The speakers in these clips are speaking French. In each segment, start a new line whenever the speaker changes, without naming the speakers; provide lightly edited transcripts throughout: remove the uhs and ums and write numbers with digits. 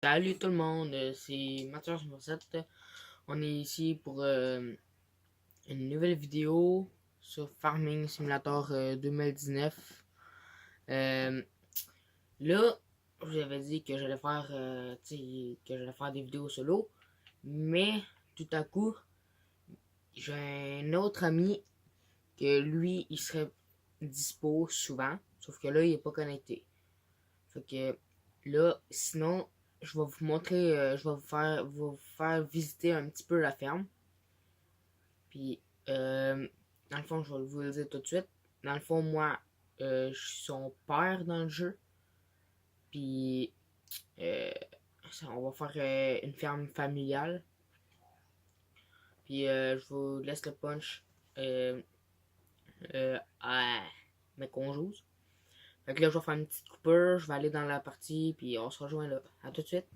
Salut tout le monde, c'est Mathieu 67. On est ici pour une nouvelle vidéo sur Farming Simulator 2019. Euh, là, je vous avais dit que j'allais faire, que j'allais faire des vidéos solo, mais tout à coup, j'ai un autre ami que lui, il serait dispo souvent, sauf que là, il est pas connecté. Fait que là, sinon, je vais vous montrer, je vais vous faire visiter un petit peu la ferme. Puis, dans le fond, je vais vous le dire tout de suite. Dans le fond, moi, je suis son père dans le jeu. Puis, euh, on va faire une ferme familiale. Puis, je vous laisse le punch à mes conjoues. Fait que là, je vais faire une petite coupure, je vais aller dans la partie, puis on se rejoint là. À tout de suite.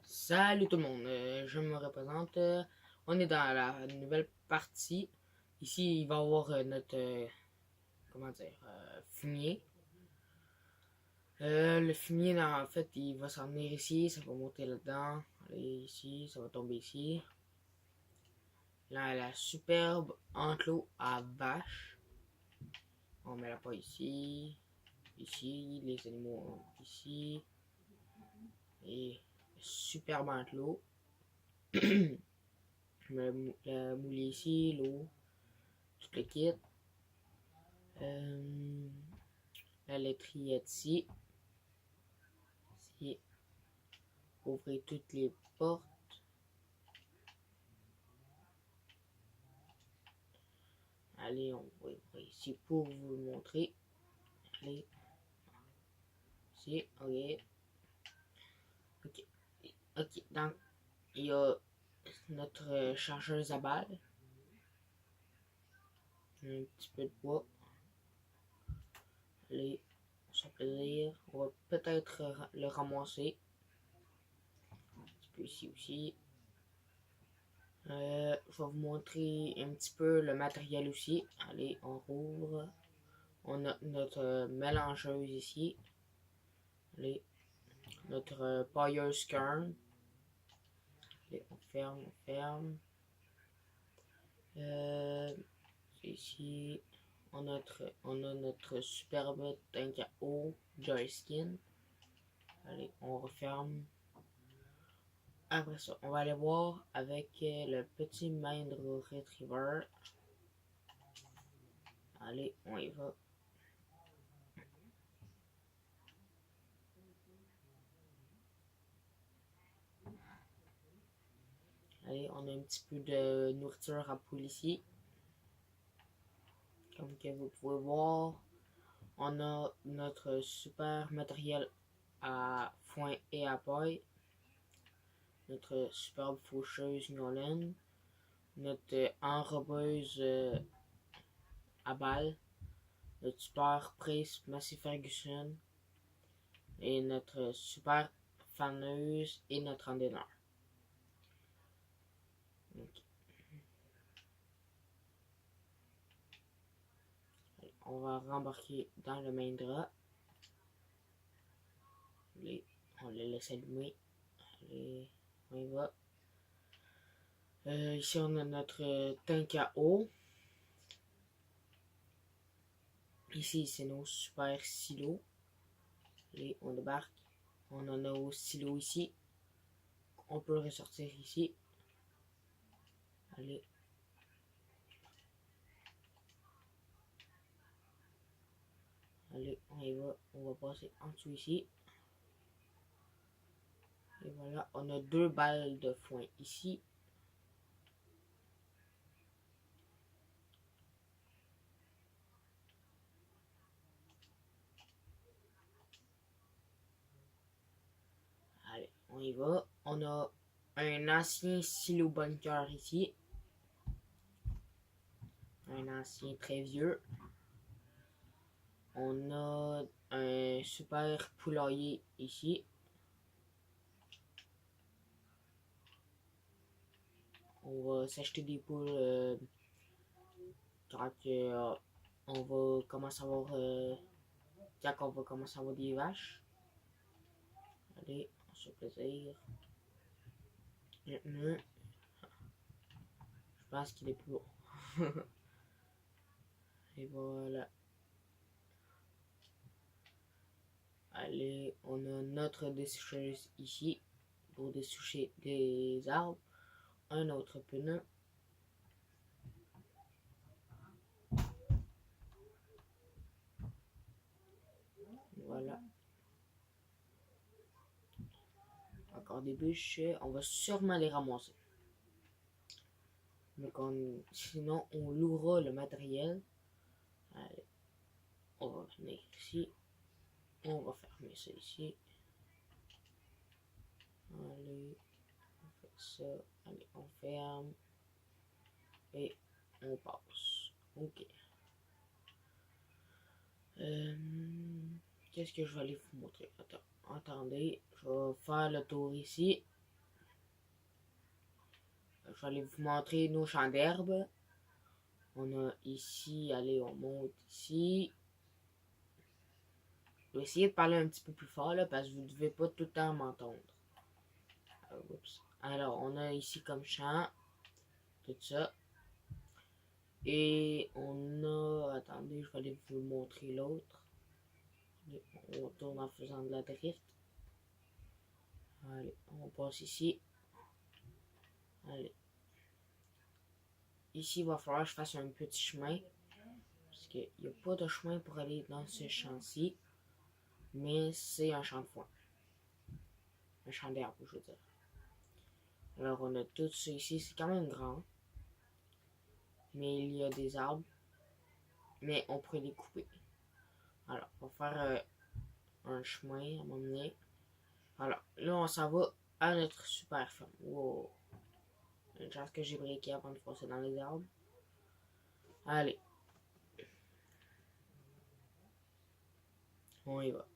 Salut tout le monde, je me représente. On est dans la nouvelle partie. Ici, il va y avoir notre, comment dire, fumier. Le fumier, en fait, il va s'en venir ici, ça va monter là-dedans. Aller ici, ça va tomber ici. Là, la superbe enclos à vache. On met la pas ici. Ici, les animaux ici. Et superbe enclos. La moule ici, l'eau, tout le kit. La laiterie est ici. Ici, ouvrez toutes les portes. Allez, on va ouvrir ici pour vous le montrer. Allez, ici, ok. Ok, ok, donc il y a notre chargeuse à balles. Un petit peu de bois. Allez, on s'en plaisir. On va peut-être le ramasser. Un petit peu ici aussi. Je vais vous montrer un petit peu le matériel aussi. Allez, on rouvre. On a notre mélangeuse ici. Allez, notre pailleuse kern. Allez, on ferme, on ferme. Ici, on a notre superbe tank à eau, Joyskin. Allez, on referme. Après ça, on va aller voir avec le petit Mahindra Retriever. Allez, on y va. Allez, on a un petit peu de nourriture à poule ici. Comme que vous pouvez voir, on a notre super matériel à foin et à paille. Notre superbe faucheuse Nolan. Notre enrobeuse à balles. Notre super Priest Massey Ferguson. Et notre super faneuse et notre endaineur. On va rembarquer dans le Mahindra. Allez, on le laisse allumer. Allez, on y va. Ici, on a notre tank à eau. Ici, c'est nos super silos. Allez, on débarque. On a nos silos ici. On peut le ressortir ici. Allez. Allez, on y va. On va passer en dessous ici. Et voilà, on a 2 balles de foin ici. Allez, on y va. On a un ancien silo bunker ici. Un ancien très vieux. On a un super poulailler ici. On va s'acheter des poules quand on va commencer à avoir quand on va commencer à avoir des vaches. Allez, on ce plaisir. Maintenant, je pense qu'il est plus haut. Et voilà. Allez, on a notre dessécheuse ici pour dessécher des arbres. Un autre pneu. Voilà. Encore des bûches. On va sûrement les ramasser. Mais sinon, on louera le matériel. Allez. On va venir ici. On va fermer ça ici. Allez. On fait ça. Allez, on ferme. Et on passe. Ok. Qu'est-ce que je vais aller vous montrer? Attendez, je vais faire le tour ici. Je vais aller vous montrer nos champs d'herbe. On a ici, allez, on monte ici. Je vais essayer de parler un petit peu plus fort là, parce que vous ne devez pas tout le temps m'entendre. Alors, on a ici comme champ, tout ça. Et on a, attendez, je vais aller vous montrer l'autre. On tourne en faisant de la drift. Allez, on passe ici. Allez. Ici, il va falloir que je fasse un petit chemin. Parce qu'il n'y a pas de chemin pour aller dans ce champ-ci. Mais c'est un champ de foin. Un champ d'herbe, je veux dire. Alors, on a tout ça ici. C'est quand même grand. Mais il y a des arbres. Mais on pourrait les couper. Alors, on va faire un chemin à un moment donné. Alors, là, on s'en va à notre super ferme. Wow. Une chance que j'ai briqué avant de foncer dans les arbres. Allez. On y va.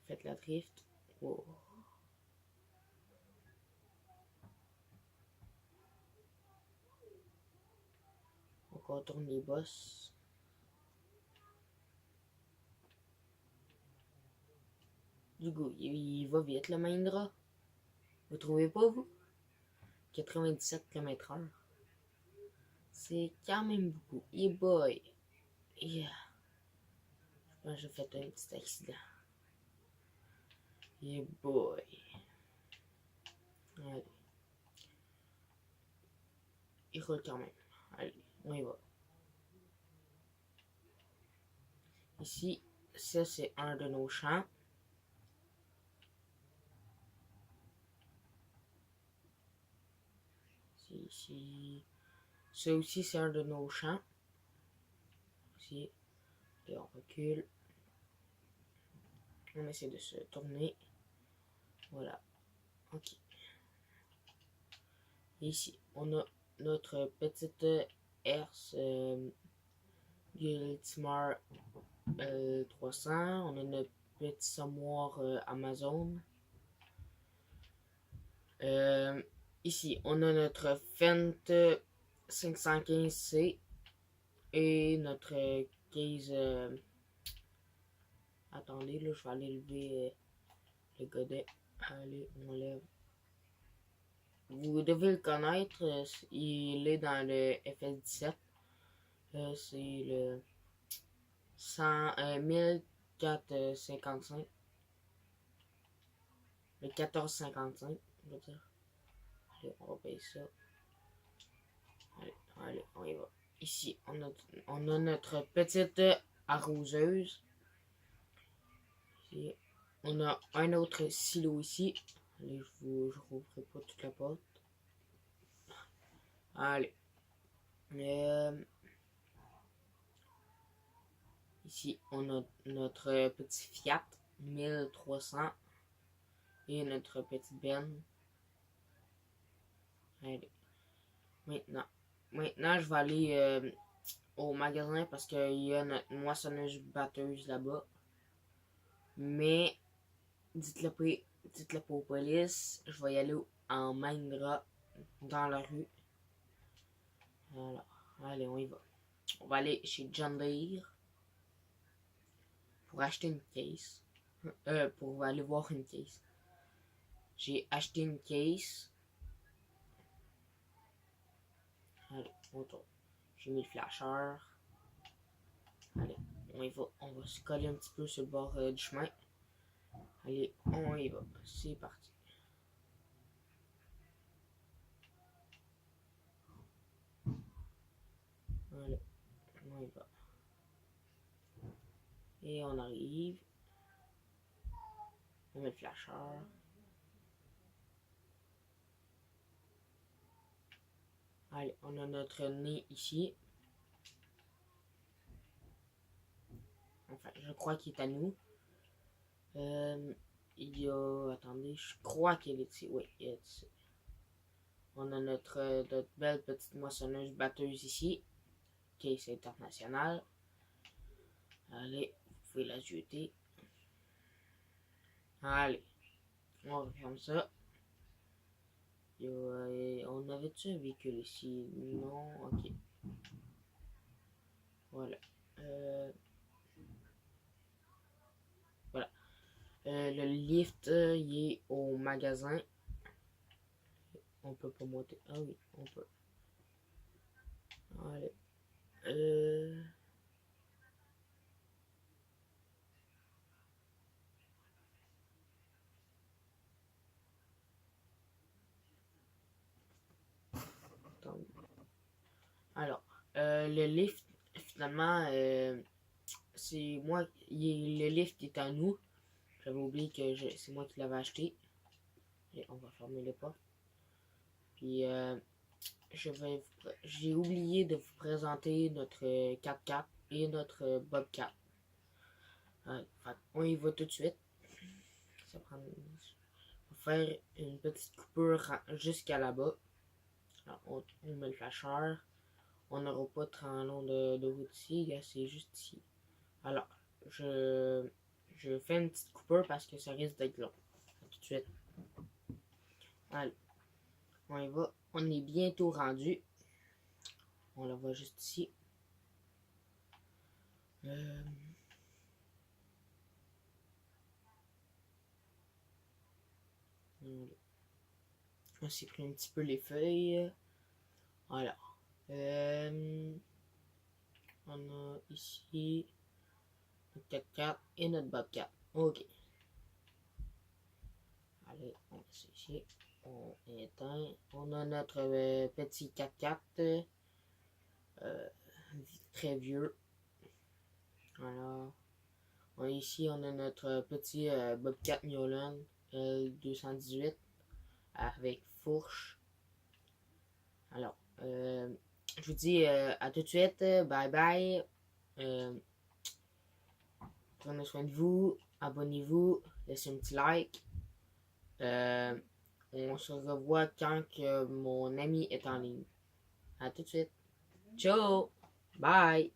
Faites la drift. Wow. On contourne les bosses. Du coup, il va vite le Mahindra. Vous trouvez pas, vous? 97 km/h. C'est quand même beaucoup. Et boy. Yeah. Je pense que j'ai fait un petit accident. Yeah boy. Allez. Il roule quand même. Allez, on y va. Ici, ça c'est un de nos champs. Ici. Ça aussi c'est un de nos champs. Ici. Et on recule. On essaie de se tourner. Voilà. Ok. Ici, on a notre petite Hertz Gultimer 300. On a notre petit sommoir Amazon. Ici, on a notre Fendt 515C et notre case. Attendez, là, je vais aller lever le godet. Allez, on lève. Vous devez le connaître, il est dans le FS17. C'est le 1455. Le 1455, je veux dire. Allez, on va payer ça. Allez, on y va. Ici, on a notre petite arroseuse. Ici, on a un autre silo ici. Allez, je rouvrirai pas toute la porte. Allez. Ici, on a notre petit Fiat 1300 et notre petite benne. Allez. Maintenant, je vais aller au magasin parce qu'il y a notre moissonneuse batteuse là-bas. Mais, dites-le pas aux police, je vais y aller en Mahindra dans la rue. Voilà. Allez, on y va. On va aller chez John Deere. pour acheter une case. Pour aller voir une case. J'ai acheté une case. Allez, on tourne. J'ai mis le flasheur. Allez, on va se coller un petit peu sur le bord du chemin. Allez, on y va. C'est parti. Allez, on y va. Et on arrive. On met le flasheur. Allez, on a notre nez ici. Enfin, je crois qu'il est à nous. Il y a... Attendez, je crois qu'il est ici. Oui, il est ici. On a notre belle petite moissonneuse batteuse ici. Case internationale. Allez, vous pouvez la jeter. Allez, on referme ça. On avait-tu un véhicule ici? Non, ok. Voilà. Voilà. Le lift, il est au magasin. On peut pas monter. Ah oui, on peut. Allez. Alors, le lift, finalement, c'est moi, le lift est à nous. J'avais oublié que c'est moi qui l'avais acheté. Et on va fermer les portes. Puis, j'ai oublié de vous présenter notre 4x4 et notre Bobcat. On y va tout de suite. On va faire une petite coupure jusqu'à là-bas. On met le flasheur. On n'aura pas très long de route ici, c'est juste ici. Alors, je fais une petite coupure parce que ça risque d'être long. Tout de suite. Allez, on y va. On est bientôt rendu. On la voit juste ici. On s'est pris un petit peu les feuilles. Alors, on a ici notre 4x4 et notre Bobcat. Ok. Allez, on met ça ici. On éteint. On a notre petit 4x4 très vieux. Alors, ici on a notre petit Bobcat Newland L218 avec fourche. Alors, je vous dis à tout de suite. Bye bye. Prenez soin de vous. Abonnez-vous. Laissez un petit like. On se revoit quand que mon ami est en ligne. À tout de suite. Ciao. Bye.